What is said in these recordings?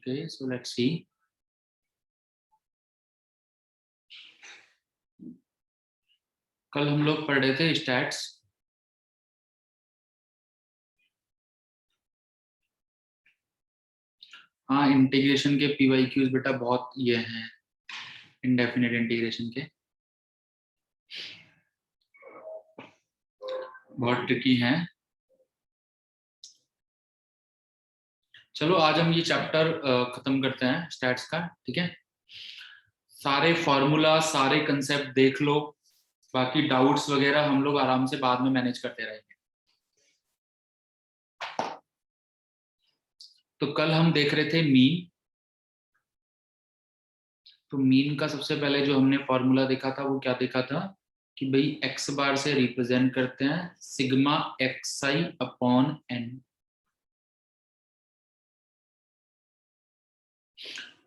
Okay, so let's see. कल हम लोग पढ़ रहे थे स्टैट्स। हाँ, इंटीग्रेशन के पीवाईक्यूज बेटा बहुत ये हैं, इंडेफिनिट इंटीग्रेशन के बहुत ट्रिकी हैं। चलो आज हम ये चैप्टर खत्म करते हैं स्टैट्स का, ठीक है। सारे फॉर्मूला सारे कंसेप्ट देख लो, बाकी डाउट्स वगैरह हम लोग आराम से बाद में मैनेज करते रहेंगे। तो कल हम देख रहे थे मीन। तो मीन का सबसे पहले जो हमने फॉर्मूला देखा था वो क्या देखा था कि भाई एक्स बार से रिप्रेजेंट करते हैं sigma x i upon n.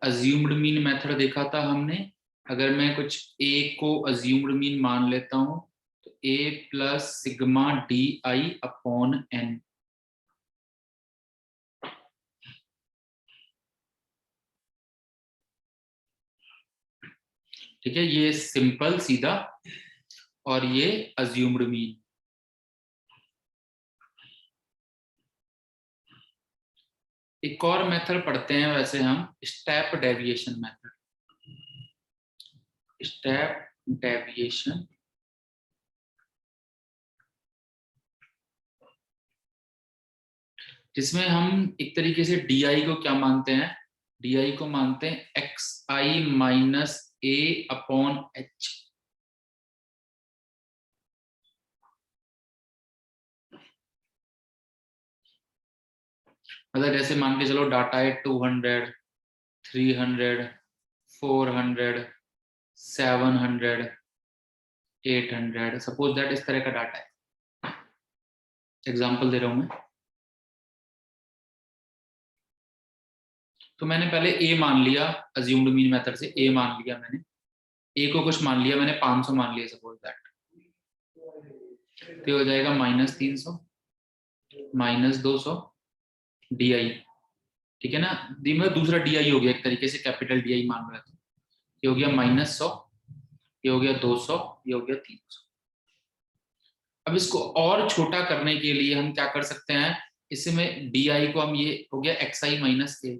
Assumed mean method देखा था हमने। अगर मैं कुछ ए को अज्यूम्ड मीन मान लेता हूं तो a plus sigma d i upon n. ठीक है, ये सिंपल सीधा और ये अज्यूम्ड मीन। एक और मेथड पढ़ते हैं वैसे हम, step deviation method. Step deviation जिसमें हम एक तरीके से डी आई को क्या मानते हैं, डी आई को मानते हैं x i minus a upon H. मतलब जैसे मान के चलो डाटा है 200, 300, 400, 700, 800, सपोज दैट इस तरह का डाटा है। एग्जांपल दे रहा हूं मैं। तो मैंने पहले ए मान लिया, अज्यूम्ड मीन मेथड से ए मान लिया मैंने। ए को कुछ मान लिया मैंने, 500 मान लिया सपोज दैट। तो हो जाएगा -300 -200 डी आई। ठीक है ना, मतलब दूसरा डी आई हो गया, एक तरीके से कैपिटल डी आई मान रहा था। ये हो गया -100, ये हो गया 200, ये हो गया 300। अब इसको और छोटा करने के लिए हम क्या कर सकते हैं, इसमें डी आई को हम, ये हो गया एक्स आई माइनस ए,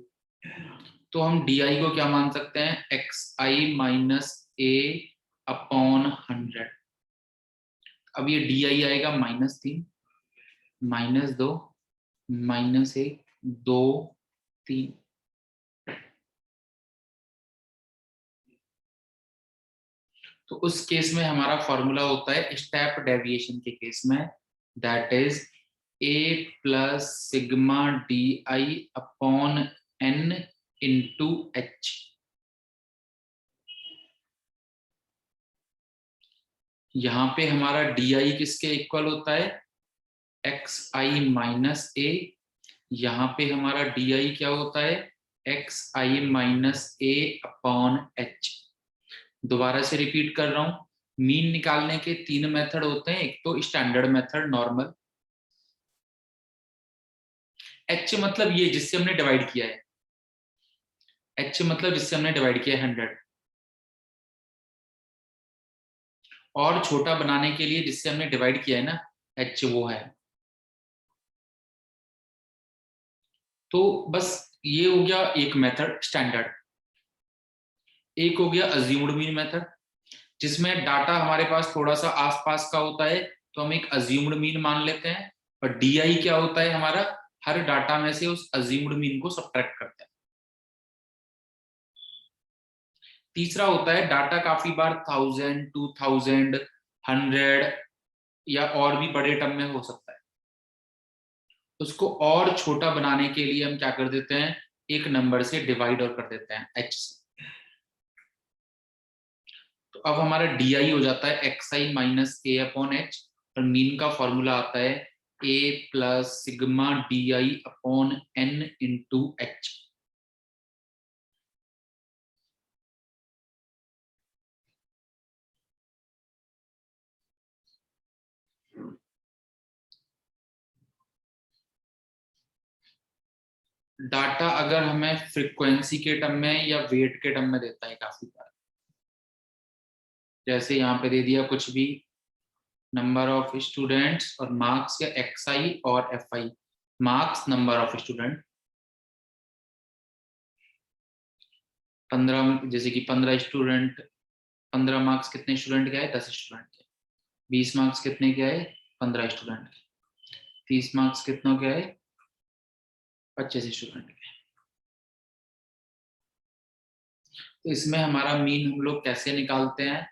तो हम डी आई को क्या मान सकते हैं, x i minus a upon 100। अब ये डी आई आएगा -3, -2, -1, 2, 3। तो उस केस में हमारा फॉर्मूला होता है स्टेप डेविएशन के केस में, that is A plus sigma d i upon n into h. यहां पे हमारा डी आई किसके इक्वल होता है, एक्स आई माइनस ए। यहां पे हमारा डी आई क्या होता है, x i minus a upon H. दोबारा से रिपीट कर रहा हूं, मीन निकालने के 3 मेथड होते हैं। एक तो स्टैंडर्ड मेथड नॉर्मल, एच मतलब ये जिससे हमने डिवाइड किया है, एच मतलब जिससे हमने डिवाइड किया है 100, और छोटा बनाने के लिए जिससे हमने डिवाइड किया है ना एच, वो है। तो बस ये हो गया एक मेथड स्टैंडर्ड। एक हो गया अज्यूम्ड मीन मेथड, जिसमें डाटा हमारे पास थोड़ा सा आसपास का होता है तो हम एक अज्यूम्ड मीन मान लेते हैं। और डीआई क्या होता है हमारा, हर डाटा में से उस अज्यूम्ड मीन को सब्ट्रैक्ट करता है। तीसरा होता है डाटा काफी बार 1000, 2000, 100 या और भी बड़े टर्म में हो सकता है। उसको और छोटा बनाने के लिए हम क्या कर देते हैं, एक नंबर से डिवाइड और कर देते हैं एच से। तो अब हमारा डी आई हो जाता है x i minus a upon h, और मीन का फॉर्मूला आता है a plus sigma d i upon n into h. Data अगर हमें फ्रीक्वेंसी के टर्म में या वेट के टर्म में देता है काफी बार, जैसे यहाँ पे दे दिया कुछ भी, नंबर ऑफ स्टूडेंट्स और मार्क्स, या XI और FI, marks number of student, 15, जैसे कि 15 स्टूडेंट, 15 मार्क्स कितने स्टूडेंट के आए, 10 स्टूडेंट के, 20 मार्क्स कितने के आए, 15 स्टूडेंट के, 30 मार्क्स कितनों के आए, 25 स्टूडेंट के। तो इसमें हमारा मीन हम लोग कैसे निकालते हैं,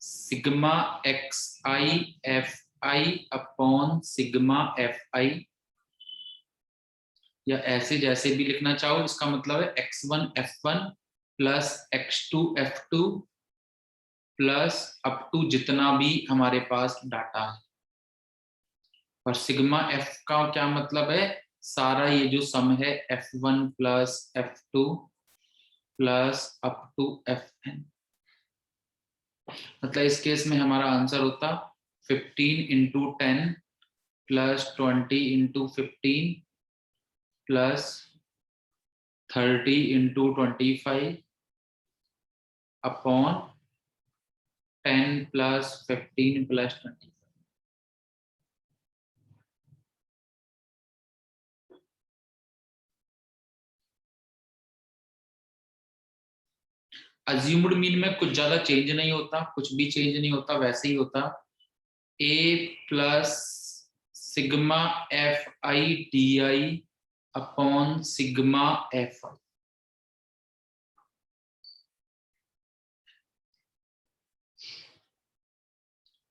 sigma XI FI upon sigma FI, या ऐसे जैसे भी लिखना चाहो, इसका मतलब है X1 F1 plus X2 F2 plus up to जितना भी हमारे पास डाटा है। और सिग्मा F का क्या मतलब है, सारा ये जो सम है F1 plus F2 plus up to Fn, मतलब इस केस में हमारा आंसर होता 15 into 10 plus 20 into 15 plus 30 into 25 upon 10 plus 15 plus 20। Assumed mean में कुछ ज्यादा चेंज नहीं होता, कुछ भी चेंज नहीं होता, वैसे ही होता A plus sigma FI DI upon sigma FI।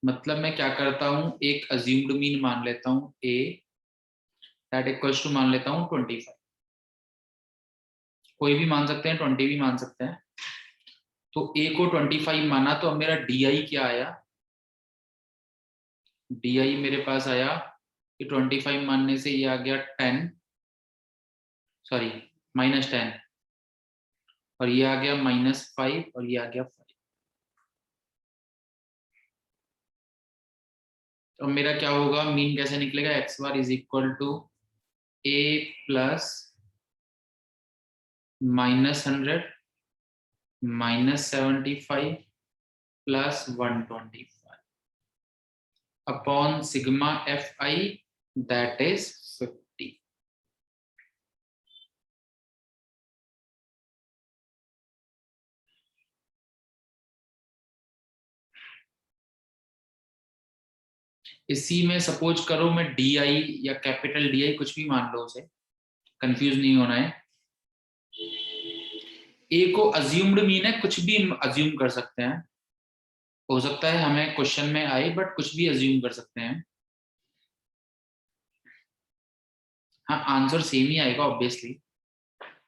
मतलब मैं क्या करता हूं, एक अज्यूम्ड मीन मान लेता हूं A, दैट इक्वल्स टू मान लेता हूं 25, कोई भी मान सकते हैं, 20 भी मान सकते हैं। तो A को 25 माना, तो अब मेरा DI क्या आया, DI मेरे पास आया कि 25 मानने से ये आ गया 10, सॉरी -10, और ये आ गया -5, और ये आ गया 5। तो मेरा क्या होगा, मीन कैसे निकलेगा, x bar is equal to A plus -100 -75 plus 125 upon sigma FI, that is 50। इसी में सपोज करो मैं DI या कैपिटल DI कुछ भी मान लो, उसे कंफ्यूज नहीं होना है। A को अज्यूम्ड मीन है, कुछ भी अज्यूम कर सकते हैं, हो सकता है हमें क्वेश्चन में आए, बट कुछ भी अज्यूम कर सकते हैं। हाँ, आंसर सेम ही आएगा ऑब्वियसली,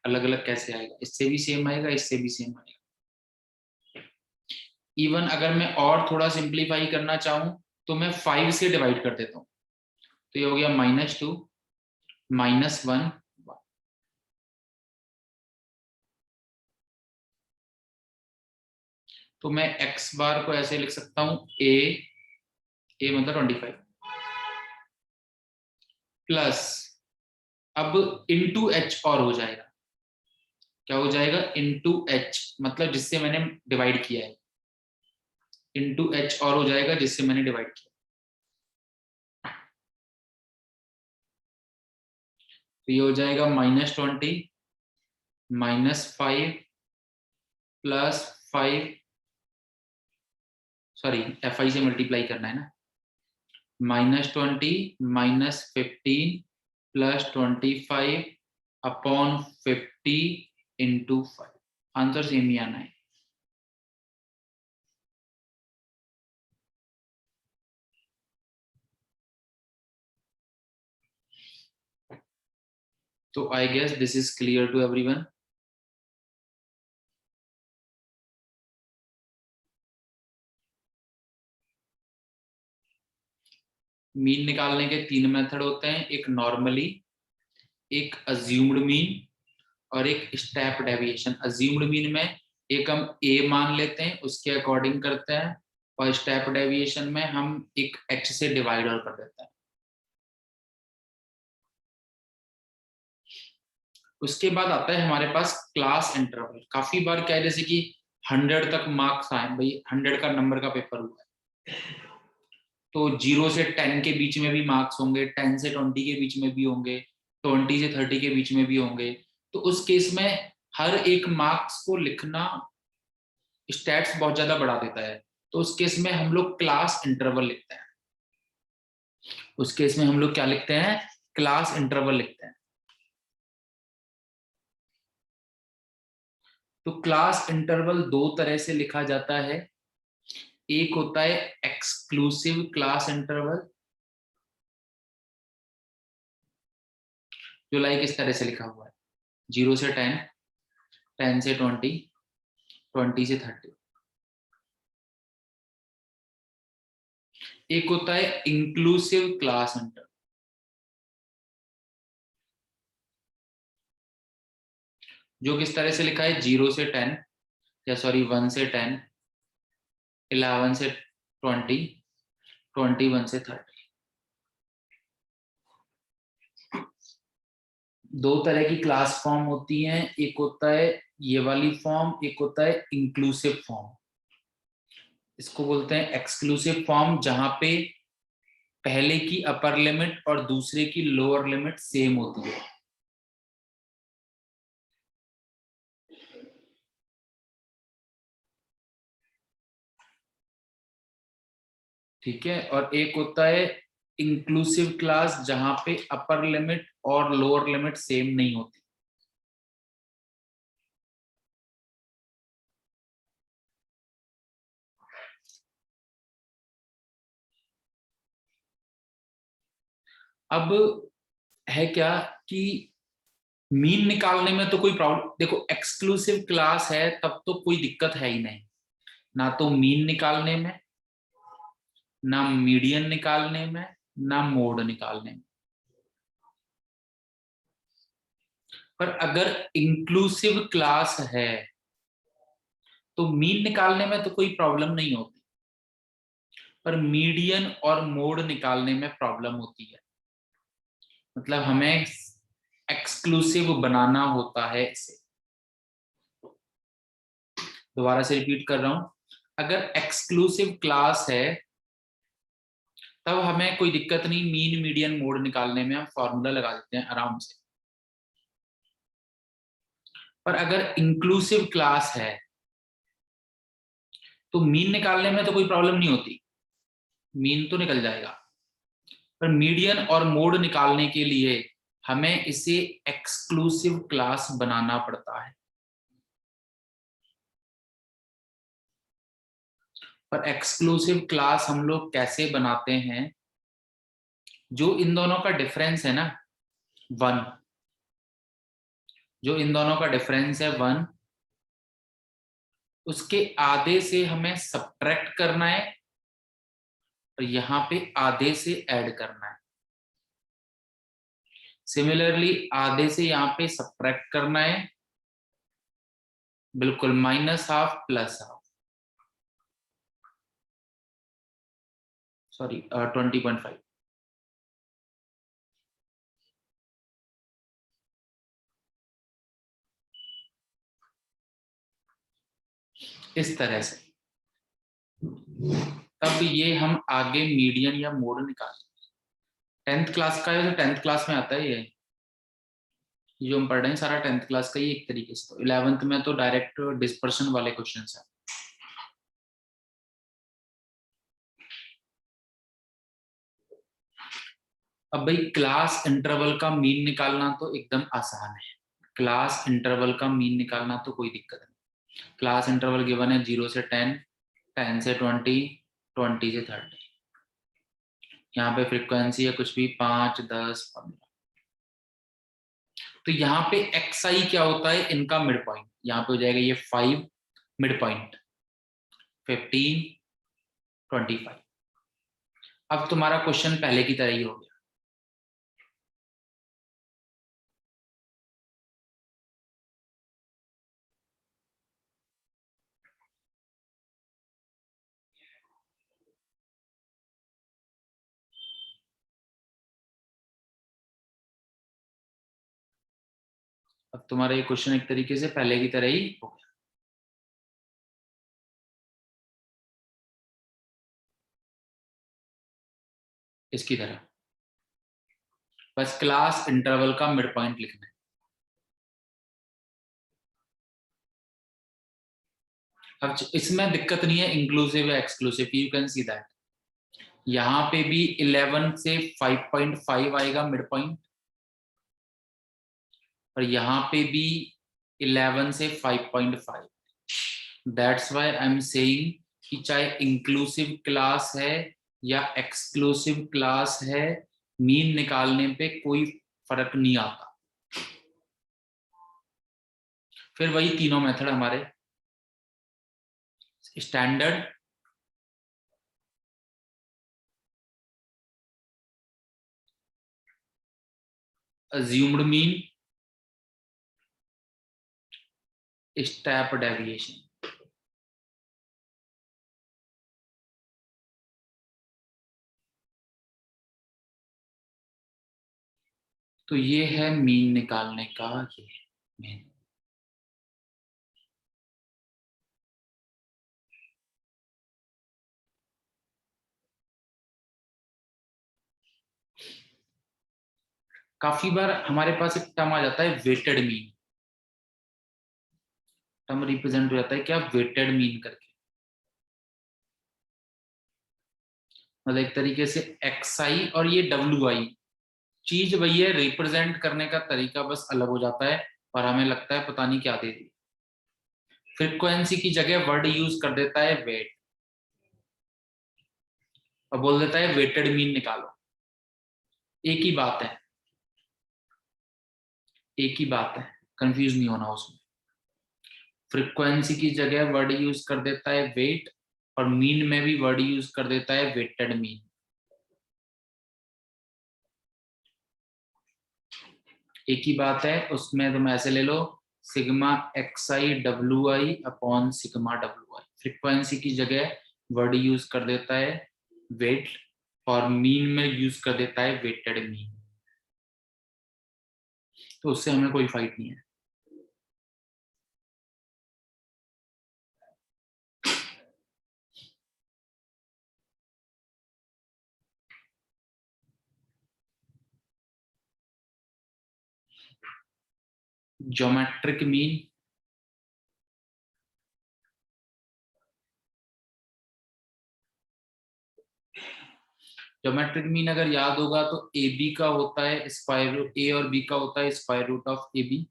अलग अलग कैसे आएगा, इससे भी सेम आएगा, इससे भी सेम आएगा। इवन अगर मैं और थोड़ा सिंप्लीफाई करना चाहूं, तो मैं 5 से डिवाइड कर देता हूं, तो ये हो गया -2 -1। तो मैं x बार को ऐसे लिख सकता हूं, a मतलब 25 प्लस, अब इंटू h और हो जाएगा, क्या हो जाएगा, इंटू h, मतलब जिससे मैंने डिवाइड किया है, इंटू h और हो जाएगा जिससे मैंने डिवाइड किया। तो ये हो जाएगा -20 -5 प्लस 5, सॉरी FI से मल्टीप्लाई करना है ना, -20 -15 plus 25 upon 50 into 5, answer same ही आना है। तो I guess this is clear to everyone. Mean निकालने के 3 मेथड होते हैं, एक नॉर्मली, एक अज्यूम्ड मीन, और एक स्टेप डेविएशन। अज्यूम्ड मीन में एक हम A मान लेते हैं, उसके अकॉर्डिंग करते हैं, और स्टेप डेविएशन में हम एक H से डिवाइड और कर देते हैं। उसके बाद आता है हमारे पास क्लास इंटरवल। काफी बार क्या है, जैसे कि 100 तक मार्क्स आए, भाई 100 का नंबर का पेपर हुआ है, तो 0 से 10 के बीच में भी मार्क्स होंगे, 10 से 20 के बीच में भी होंगे, 20 से 30 के बीच में भी होंगे। तो उस केस में हर एक मार्क्स को लिखना स्टैट्स बहुत ज्यादा बढ़ा देता है। तो उस केस में हम लोग क्लास इंटरवल लिखते हैं। उस केस में हम लोग क्या लिखते हैं, क्लास इंटरवल लिखते हैं। तो क्लास इंटरवल दो तरह से लिखा जाता है। एक होता है एक्सक्लूसिव क्लास इंटरवल, जो लाइक इस तरह से लिखा हुआ है, 0 से 10, 10 से 20, 20 से 30। एक होता है इंक्लूसिव क्लास इंटरवल, जो किस तरह से लिखा है, 0 से 10, या सॉरी 1 से 10, 11 से 20, 21 से 30। दो तरह की क्लास फॉर्म होती हैं, एक होता है ये वाली फॉर्म, एक होता है इंक्लूसिव फॉर्म। इसको बोलते हैं एक्सक्लूसिव फॉर्म, जहां पे पहले की अपर लिमिट और दूसरे की लोअर लिमिट सेम होती है। ठीक है, और एक होता है इंक्लूसिव क्लास, जहां पे अपर लिमिट और लोअर लिमिट सेम नहीं होती। अब है क्या कि मीन निकालने में तो कोई प्रॉब्लम, देखो एक्सक्लूसिव क्लास है तब तो कोई दिक्कत है ही नहीं, ना तो मीन निकालने में, ना मीडियन निकालने में, ना मोड निकालने में। पर अगर इंक्लूसिव क्लास है तो मीन निकालने में तो कोई प्रॉब्लम नहीं होती, पर मीडियन और मोड निकालने में प्रॉब्लम होती है। मतलब हमें एक्सक्लूसिव बनाना होता है इसे। दोबारा से रिपीट कर रहा हूं, अगर एक्सक्लूसिव क्लास है तब हमें कोई दिक्कत नहीं, मीन मीडियन मोड निकालने में हम फॉर्मूला लगा देते हैं आराम से। पर अगर इंक्लूसिव क्लास है तो मीन निकालने में तो कोई प्रॉब्लम नहीं होती, मीन तो निकल जाएगा। पर मीडियन और मोड निकालने के लिए हमें इसे एक्सक्लूसिव क्लास बनाना पड़ता है। पर एक्सक्लूसिव क्लास हम लोग कैसे बनाते हैं, जो इन दोनों का डिफरेंस है ना 1, जो इन दोनों का डिफरेंस है 1, उसके आधे से हमें सब्ट्रैक्ट करना है और यहाँ पे आधे से ऐड करना है। सिमिलरली आधे से यहाँ पे सब्ट्रैक्ट करना है, बिल्कुल -12 +12, सॉरी 20.5। इस तरह से तब ये हम आगे मीडियन या मोड निकाल। 10th क्लास का है तो 10th क्लास में आता है ये जो हम पढ़ रहे हैं सारा 10th क्लास का ही एक तरीके से। तो 11th में तो डायरेक्ट डिस्पर्शन वाले क्वेश्चन है। अब भाई क्लास इंटरवल का मीन निकालना तो एकदम आसान है, क्लास इंटरवल का मीन निकालना तो कोई दिक्कत नहीं। क्लास इंटरवल गिवन है 0 से 10, 10 से 20, 20 से 30। यहाँ पे फ्रीक्वेंसी है कुछ भी 5, 10, 15। तो यहाँ पे एक्स आई क्या होता है, इनका मिड पॉइंट। यहाँ पे हो जाएगा ये 5, मिड पॉइंट 15, 25। अब तुम्हारा क्वेश्चन पहले की तरह ही हो गया। अब तुम्हारा ये क्वेश्चन एक तरीके से पहले की तरह ही हो गया। इसकी तरह बस क्लास इंटरवल का मिड पॉइंट लिखना है। अब इसमें दिक्कत नहीं है इंक्लूसिव या exclusive, you can see that. यहाँ पे भी 11 से 5.5 आएगा मिड पॉइंट, और यहाँ पे भी 11 से 5.5। That's why I am saying कि चाहे इंक्लूसिव क्लास है या एक्सक्लूसिव क्लास है, मीन निकालने पे कोई फर्क नहीं आता। फिर वही तीनों मेथड हमारे standard, assumed mean, step deviation. तो ये है मीन निकालने का ये मेन। काफी बार हमारे पास एक टर्म आ जाता है वेटेड मीन, टर्म रिप्रेजेंट हो जाता है क्या वेटेड मीन करके। मतलब एक तरीके से XI और ये WI चीज वही है, रिप्रेजेंट करने का तरीका बस अलग हो जाता है, और हमें लगता है पता नहीं क्या दे दी। फ्रीक्वेंसी की जगह वर्ड यूज कर देता है वेट, और बोल देता है वेटेड मीन निकालो। एक ही बात है, एक ही बात है, कंफ्यूज नहीं होना उसमें। फ्रीक्वेंसी की जगह वर्ड यूज कर देता है वेट, और मीन में भी वर्ड यूज कर देता है वेटेड मीन। एक ही बात है, उसमें तुम ऐसे ले लो sigma XI WI upon sigma WI। Frequency की जगह वर्ड यूज कर देता है वेट, और मीन में यूज कर देता है वेटेड मीन। तो उससे हमें कोई फाइट नहीं है। ज्योमेट्रिक मीन, ज्योमेट्रिक मीन अगर याद होगा तो AB का होता है स्क्वायर रूट, A और B का होता है square root of AB।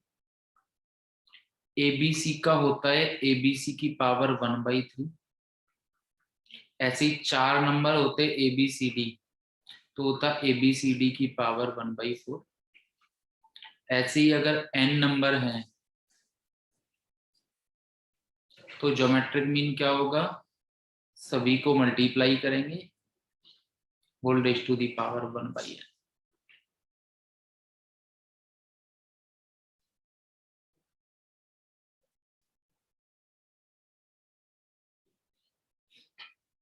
ABC का होता है ABC की पावर 1/3। ऐसे ही 4 नंबर होते ABCD, तो होता ABCD की पावर 1/4। ऐसे ही अगर N नंबर हैं तो ज्योमेट्रिक मीन क्या होगा, सभी को मल्टीप्लाई करेंगे whole raise to the power 1/n।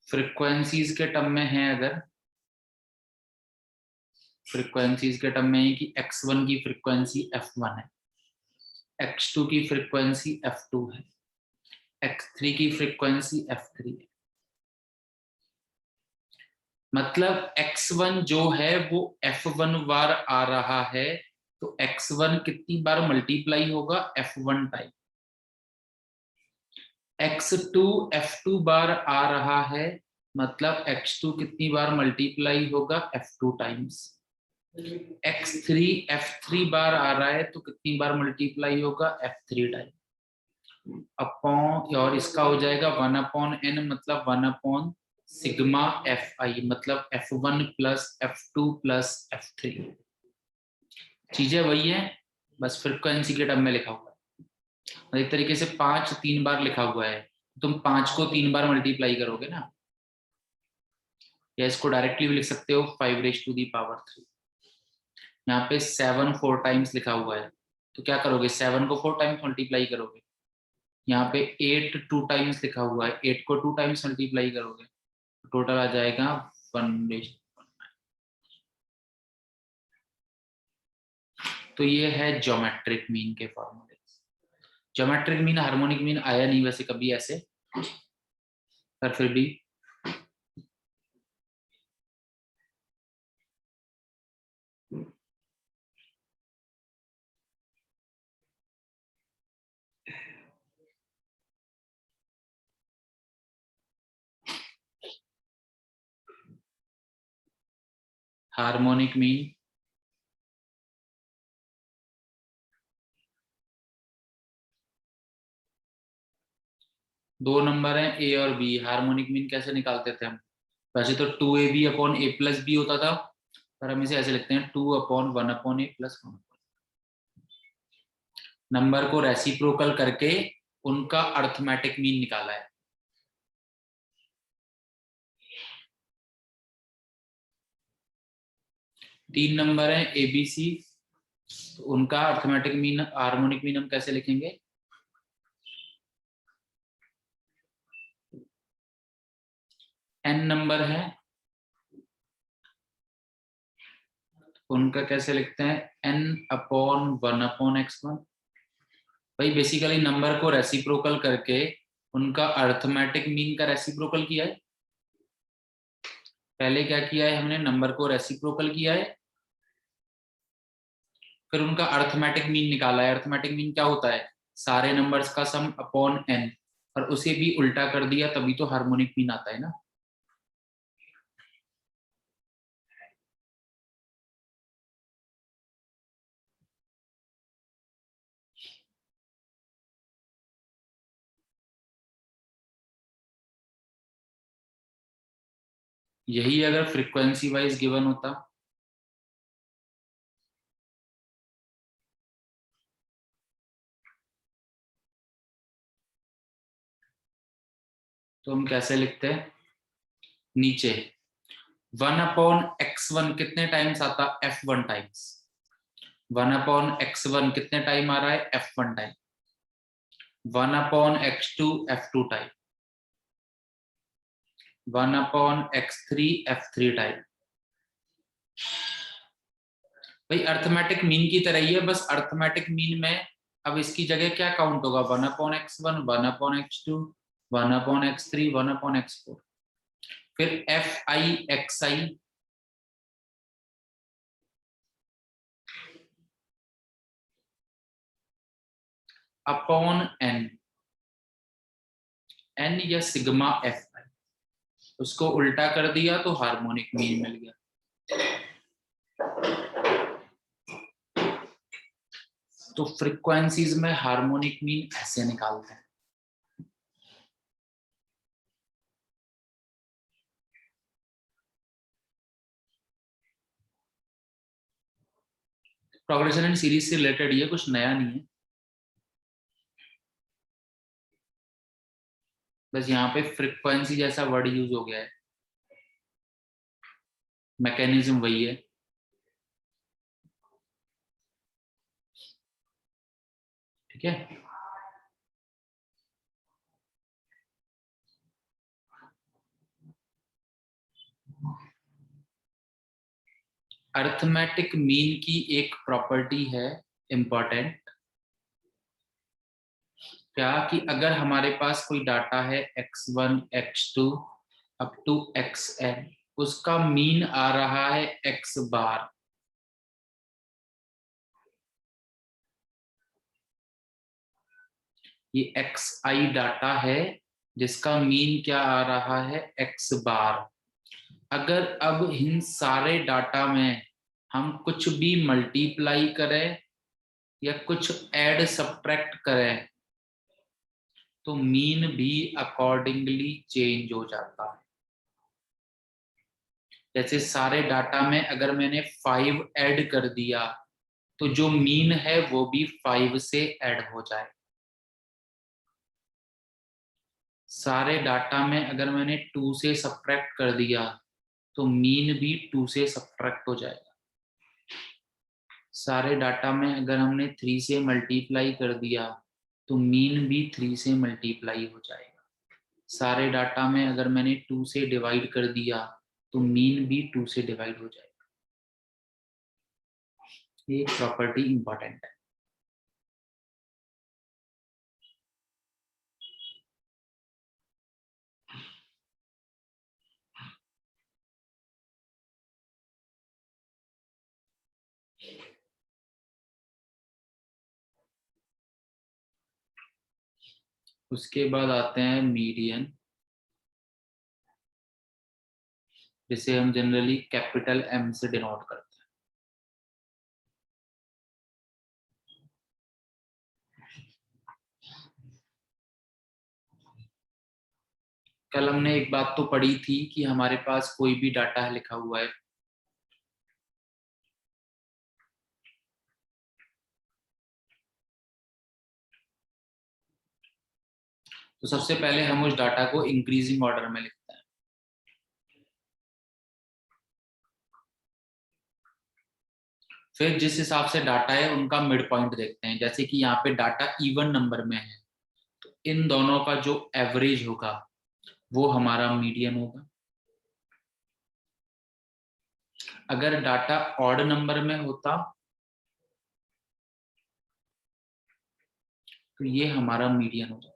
Frequencies के टर्म में है, अगर फ्रीक्वेंसीज के टर्म में है कि x1 की फ्रीक्वेंसी f1 है, x2 की फ्रीक्वेंसी f2 है, x3 की फ्रीक्वेंसी f3 है। मतलब x1 जो है वो f1 बार आ रहा है, तो x1 कितनी बार मल्टीप्लाई होगा f1 टाइम। x2 f2 बार आ रहा है, मतलब x2 कितनी बार मल्टीप्लाई होगा f2 टाइम्स। x3 f3 बार आ रहा है तो कितनी बार मल्टीप्लाई होगा f3 टाइम अपॉन, और इसका हो जाएगा 1/n, मतलब 1/ सिग्मा fi, मतलब f1 plus f2 plus f3। चीजें वही है, बस फ्रिक्वेंसी के टर्म में लिखा हुआ है। एक तरीके से 5 3 बार लिखा हुआ है, तुम 5 को 3 बार मल्टीप्लाई करोगे ना, या इसको डायरेक्टली भी लिख सकते हो 5⁻3। यहाँ पे 7 4 टाइम्स लिखा हुआ है, तो क्या करोगे 7 को 4 टाइम्स मल्टीप्लाई करोगे। यहाँ पे 8 2 टाइम्स लिखा हुआ है, 8 को 2 टाइम्स मल्टीप्लाई करोगे, टोटल आ जाएगा 1। तो ये है ज्योमेट्रिक मीन के फॉर्मूले। ज्योमेट्रिक मीन, हार्मोनिक मीन आया नहीं वैसे कभी ऐसे, पर फिर भी हार्मोनिक मीन दो नंबर है ए और बी। हार्मोनिक मीन कैसे निकालते थे हम? वैसे तो 2ab अपॉन ए प्लस बी होता था, पर हम इसे ऐसे लिखते हैं 2/1/a प्लस 1। नंबर को रेसिप्रोकल करके उनका अर्थमेटिक मीन निकाला है। तीन नंबर है ए बी सी, तो उनका अर्थमेटिक मीन, हार्मोनिक मीन हम कैसे लिखेंगे? एन नंबर है, उनका कैसे लिखते हैं? n/1/x1। भाई बेसिकली नंबर को रेसिप्रोकल करके उनका अर्थमेटिक मीन का रेसिप्रोकल किया है। पहले क्या किया है हमने? नंबर को रेसिप्रोकल किया है, फिर उनका अर्थमेटिक मीन निकाला है। अर्थमेटिक मीन क्या होता है? सारे नंबर्स का सम अपॉन n, और उसे भी उल्टा कर दिया, तभी तो हार्मोनिक मीन आता है ना। यही अगर फ्रीक्वेंसी वाइज गिवन होता तो हम कैसे लिखते हैं? नीचे 1/x1 कितने टाइम्स आता? f1 times. 1/x1 कितने टाइम आ रहा है? f1 time. 1/x2 f2 time. 1/x3 f3 time. भाई अर्थमेटिक मीन की तरह ही है, बस अर्थमेटिक मीन में अब इसकी जगह क्या काउंट होगा? 1/x1, 1/x2, 1/x3, 1/x4। फिर fi xi upon n, n या सिग्मा fi, उसको उल्टा कर दिया तो हार्मोनिक मीन मिल गया। तो फ्रीक्वेंसीज में हार्मोनिक मीन ऐसे निकालते हैं। प्रोग्रेशन एंड सीरीज से रिलेटेड ये कुछ नया नहीं है, बस यहाँ पे फ्रीक्वेंसी जैसा वर्ड यूज हो गया है, मैकेनिज्म वही है। ठीक है, अर्थमेटिक मीन की एक प्रॉपर्टी है इंपॉर्टेंट, क्या कि अगर हमारे पास कोई डाटा है x1 x2 up to xn, उसका मीन आ रहा है x बार, ये xi डाटा है जिसका मीन क्या आ रहा है? x बार। अगर अब इन सारे डाटा में हम कुछ भी मल्टीप्लाई करें या कुछ ऐड सब्ट्रैक्ट करें तो मीन भी अकॉर्डिंगली चेंज हो जाता है। जैसे सारे डाटा में अगर मैंने 5 ऐड कर दिया तो जो मीन है वो भी 5 से ऐड हो जाए। सारे डाटा में अगर मैंने 2 से सब्ट्रैक्ट कर दिया तो मीन भी 2 से सब्ट्रैक्ट हो जाएगा। सारे डाटा में अगर हमने 3 से मल्टीप्लाई कर दिया तो मीन भी 3 से मल्टीप्लाई हो जाएगा। सारे डाटा में अगर मैंने 2 से डिवाइड कर दिया तो मीन भी 2 से डिवाइड हो जाएगा। ये प्रॉपर्टी इंपॉर्टेंट है। उसके बाद आते हैं मीडियन, जिसे हम जनरली कैपिटल एम से डिनोट करते हैं। कल हमने एक बात तो पढ़ी थी कि हमारे पास कोई भी डाटा लिखा हुआ है, तो सबसे पहले हम उस डाटा को इंक्रीजिंग ऑर्डर में लिखते हैं। फिर जिस हिसाब से डाटा है उनका मिड पॉइंट देखते हैं। जैसे कि यहाँ पे डाटा इवन नंबर में है, तो इन दोनों का जो एवरेज होगा वो हमारा मीडियन होगा। अगर डाटा ऑड नंबर में होता तो ये हमारा मीडियन हो जाता।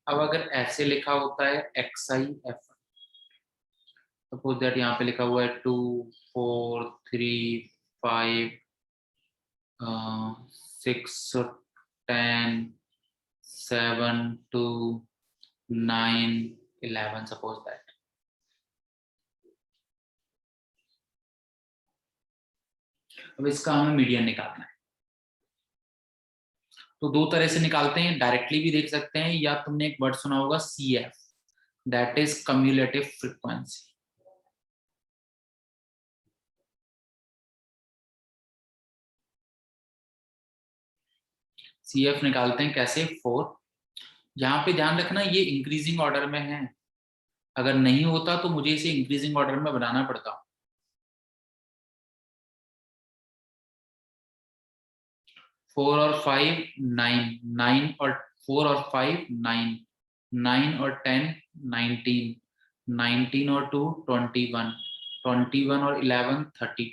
अब अगर ऐसे लिखा होता है XI F, सपोज दैट यहाँ पे लिखा हुआ है 2 4 3 5 6 10 7 2 9 11, सपोज दैट। अब इसका हमें मीडियन निकालना है, तो दो तरह से निकालते हैं, डायरेक्टली भी देख सकते हैं, या तुमने एक वर्ड सुना होगा CF, that is cumulative frequency. CF निकालते हैं कैसे, 4। यहाँ पे ध्यान रखना ये इंक्रीजिंग ऑर्डर में है, अगर नहीं होता तो मुझे इसे इंक्रीजिंग ऑर्डर में बनाना पड़ता। 4 और 5 9, 9 और 4 और 5 9, 9 और 10 19, 19 और 2 21, 21 और 11 30।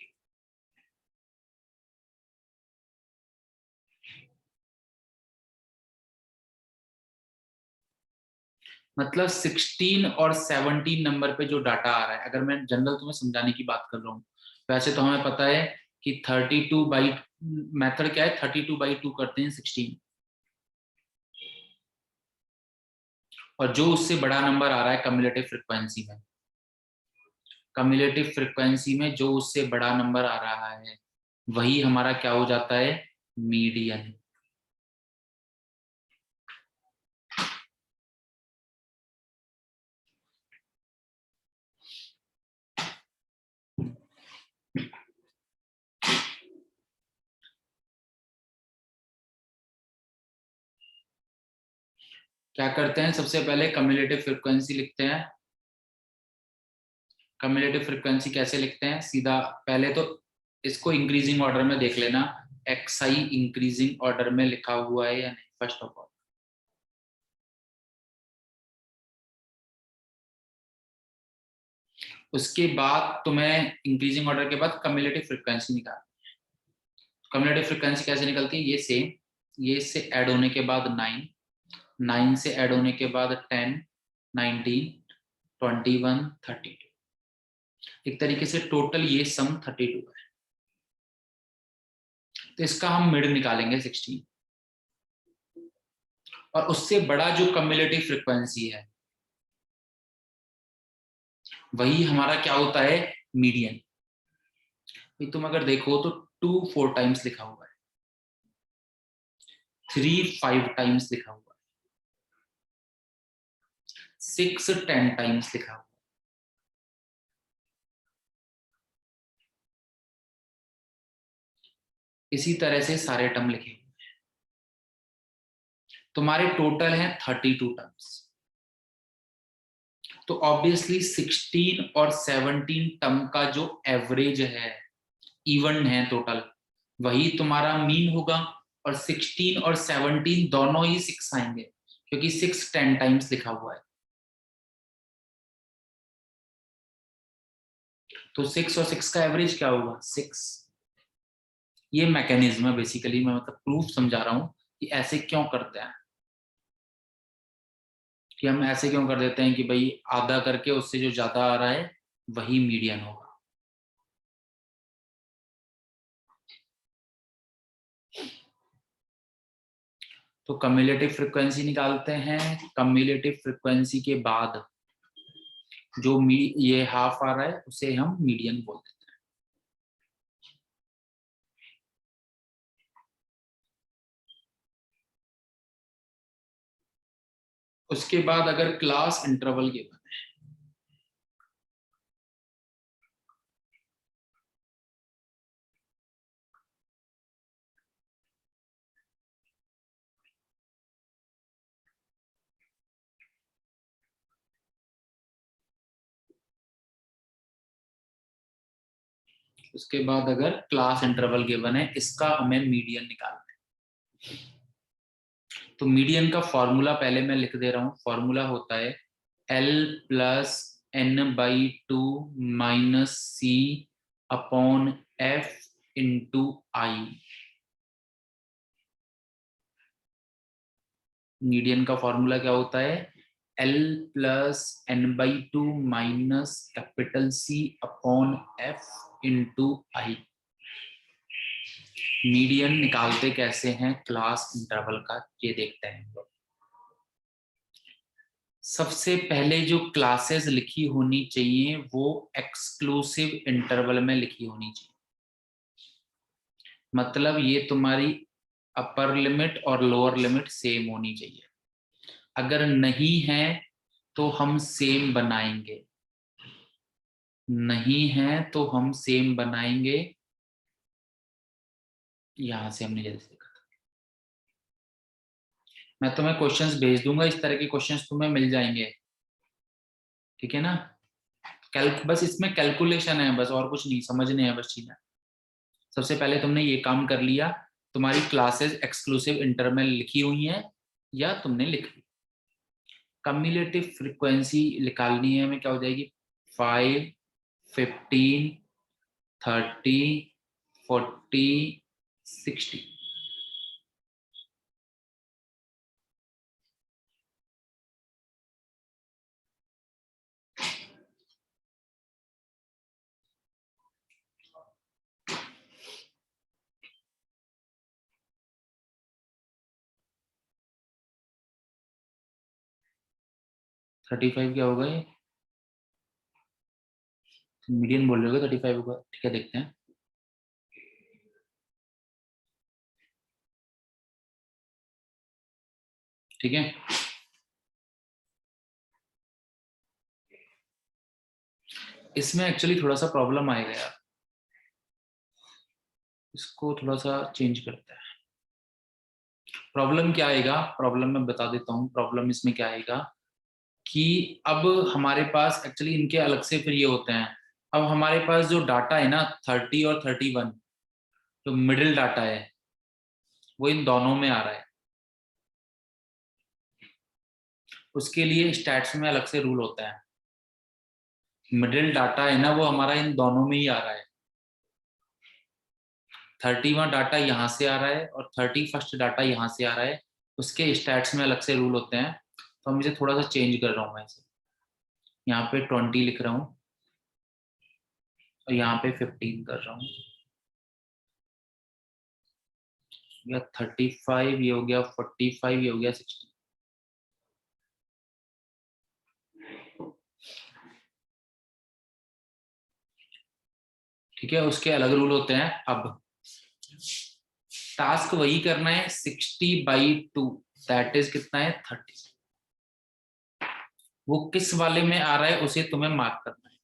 मतलब 16 और 17 नंबर पे जो डाटा आ रहा है, अगर मैं जनरल तुम्हें समझाने की बात कर रहा हूँ, वैसे तो हमें पता है कि 32 बाई मेथड क्या है, 32/2 करते हैं 16, और जो उससे बड़ा नंबर आ रहा है कम्युलेटिव फ्रीक्वेंसी में, कम्युलेटिव फ्रीक्वेंसी में जो उससे बड़ा नंबर आ रहा है वही हमारा क्या हो जाता है, मीडियन। क्या करते हैं, सबसे पहले कम्युलेटिव फ्रीक्वेंसी लिखते हैं। कम्युलेटिव फ्रीक्वेंसी कैसे लिखते हैं, सीधा पहले तो इसको इंक्रीजिंग ऑर्डर में देख लेना, XI इंक्रीजिंग ऑर्डर में लिखा हुआ है या नहीं, फर्स्ट ऑफ ऑल। उसके बाद तुम्हें इंक्रीजिंग ऑर्डर के बाद कम्युलेटिव फ्रीक्वेंसी निकाल। कम्युलेटिव फ्रीक्वेंसी कैसे निकलती है, ये सेम, ये से ऐड होने के बाद 9, 9 से ऐड होने के बाद 10 19 21 32, एक तरीके से टोटल ये सम 32 है। तो इसका हम मिड निकालेंगे 16, और उससे बड़ा जो कम्युलेटिव फ्रीक्वेंसी है वही हमारा क्या होता है, मीडियन। तुम अगर देखो तो 2 4 टाइम्स लिखा हुआ है, 3 5 टाइम्स लिखा हुआ है, 6 10 टाइम्स लिखा हुआ है। इसी तरह से सारे टर्म लिखे हुए हैं, तुम्हारे टोटल हैं 32 टर्म्स। तो ऑब्वियसली 16 और 17 टर्म का जो एवरेज है, इवन है टोटल, वही तुम्हारा मीन होगा, और 16 और 17 दोनों ही 6 आएंगे, क्योंकि 6 10 टाइम्स लिखा हुआ है, तो 6 और 6 का एवरेज क्या होगा 6। ये मैकेनिज्म है बेसिकली, मैं मतलब प्रूफ समझा रहा हूं कि ऐसे क्यों करते हैं, कि हम ऐसे क्यों कर देते हैं कि भाई आधा करके उससे जो ज्यादा आ रहा है वही मीडियन होगा। तो कम्युलेटिव फ्रीक्वेंसी निकालते हैं, कम्युलेटिव फ्रीक्वेंसी के बाद जो ये हाफ आ रहा है उसे हम मीडियन बोलते हैं। उसके बाद अगर क्लास इंटरवल गिवन है, उसके बाद अगर क्लास इंटरवल गिवन है, इसका हमें मीडियन निकालना है। तो मीडियन का फॉर्मूला पहले मैं लिख दे रहा हूं, फॉर्मूला होता है L plus n by two minus c upon f into i. Median का फॉर्मूला क्या होता है, L plus n by two minus capital c upon f into i. Median निकालते कैसे हैं क्लास इंटरवल का, ये देखते हैं। सबसे पहले जो क्लासेस लिखी होनी चाहिए वो एक्सक्लूसिव इंटरवल में लिखी होनी चाहिए, मतलब ये तुम्हारी अपर लिमिट और लोअर लिमिट सेम होनी चाहिए। अगर नहीं है तो हम सेम बनाएंगे, नहीं है तो हम सेम बनाएंगे। यहां से हमने जैसे देखा था, मैं तुम्हें क्वेश्चंस भेज दूंगा, इस तरह के क्वेश्चंस तुम्हें मिल जाएंगे, ठीक है ना। बस इसमें कैलकुलेशन है, बस और कुछ नहीं, समझने हैं बस चीजें। सबसे पहले तुमने ये काम कर लिया, तुम्हारी क्लासेस एक्सक्लूसिव इंटर में लिखी हुई हैं या तुमने लिख ली। कम्युलेटिव फ्रीक्वेंसी निकालनी है हमें, क्या हो जाएगी 5 15 30 40 60। 35 क्या होगा, ये मीडियन बोल रहे हो 35 होगा, ठीक है देखते हैं। ठीक है, इसमें एक्चुअली थोड़ा सा प्रॉब्लम आएगा यार, इसको थोड़ा सा चेंज करते हैं। प्रॉब्लम क्या आएगा, प्रॉब्लम मैं बता देता हूँ, प्रॉब्लम इसमें क्या आएगा कि अब हमारे पास एक्चुअली इनके अलग से फिर ये होते हैं। अब हमारे पास जो डाटा है ना 30 और 31, जो मिडिल डाटा है वो इन दोनों में आ रहा है, उसके लिए स्टैट्स में अलग से रूल होता है। मिडिल डाटा है ना वो हमारा इन दोनों में ही आ रहा है, 31 डाटा यहाँ से आ रहा है और 31st डाटा यहाँ से आ रहा है, उसके स्टैट्स में अलग से रूल होते हैं। तो हम इसे थोड़ा सा चेंज कर रहा हूँ मैं इसे, यहाँ पे 20 लिख रहा हूँ और यहाँ पे 15 कर रहा हूँ, या 35 ये हो गया, 45 ये हो गया, 60। ठीक है, उसके अलग रूल होते हैं। अब टास्क वही करना है, 60/2 दैट इज कितना है 30। वो किस वाले में आ रहा है उसे तुम्हें मार्क करना है,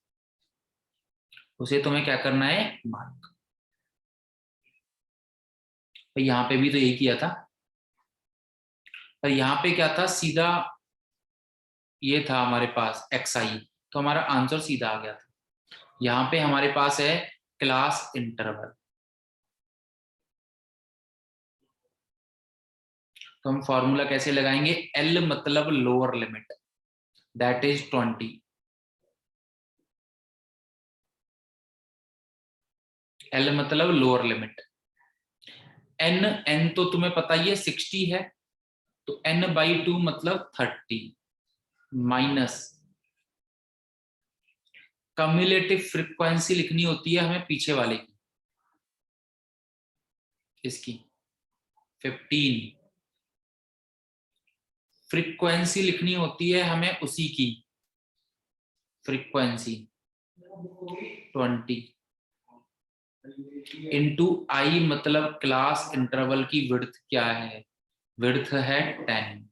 उसे तुम्हें क्या करना है मार्क। तो यहाँ पे भी तो यही किया था, पर यहाँ पे क्या था सीधा, ये था हमारे पास xi, तो हमारा आंसर सीधा आ गया था। यहाँ पे हमारे पास है क्लास इंटरवल, तो हम फॉर्मूला कैसे लगाएंगे, एल मतलब lower limit, that is 20, L मतलब लोअर लिमिट, एन, एन तो तुम्हें पता ही है 60 है, तो n बाई 2 मतलब 30 माइनस कम्युलेटिव फ्रीक्वेंसी लिखनी होती है हमें पीछे वाले की, इसकी 15, फ्रीक्वेंसी लिखनी होती है हमें उसी की, फ्रीक्वेंसी 20 इंटू आई मतलब क्लास इंटरवल की विड्थ क्या है, विड्थ है 10।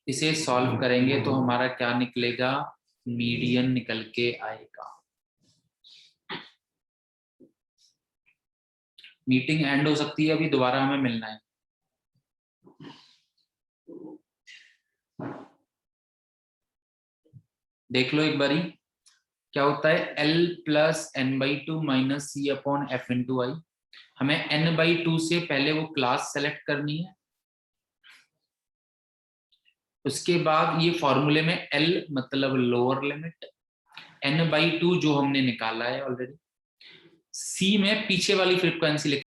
इसे सॉल्व करेंगे तो हमारा क्या निकलेगा, मीडियन निकल के आएगा। मीटिंग एंड हो सकती है, अभी दोबारा हमें मिलना है। देख लो एक बारी क्या होता है, L plus n by two minus c upon f into i. हमें n बाई टू से पहले वो क्लास सेलेक्ट करनी है, उसके बाद ये फॉर्मूले में L मतलब lower limit, n by two जो हमने निकाला है ऑलरेडी, C में पीछे वाली फ्रीक्वेंसी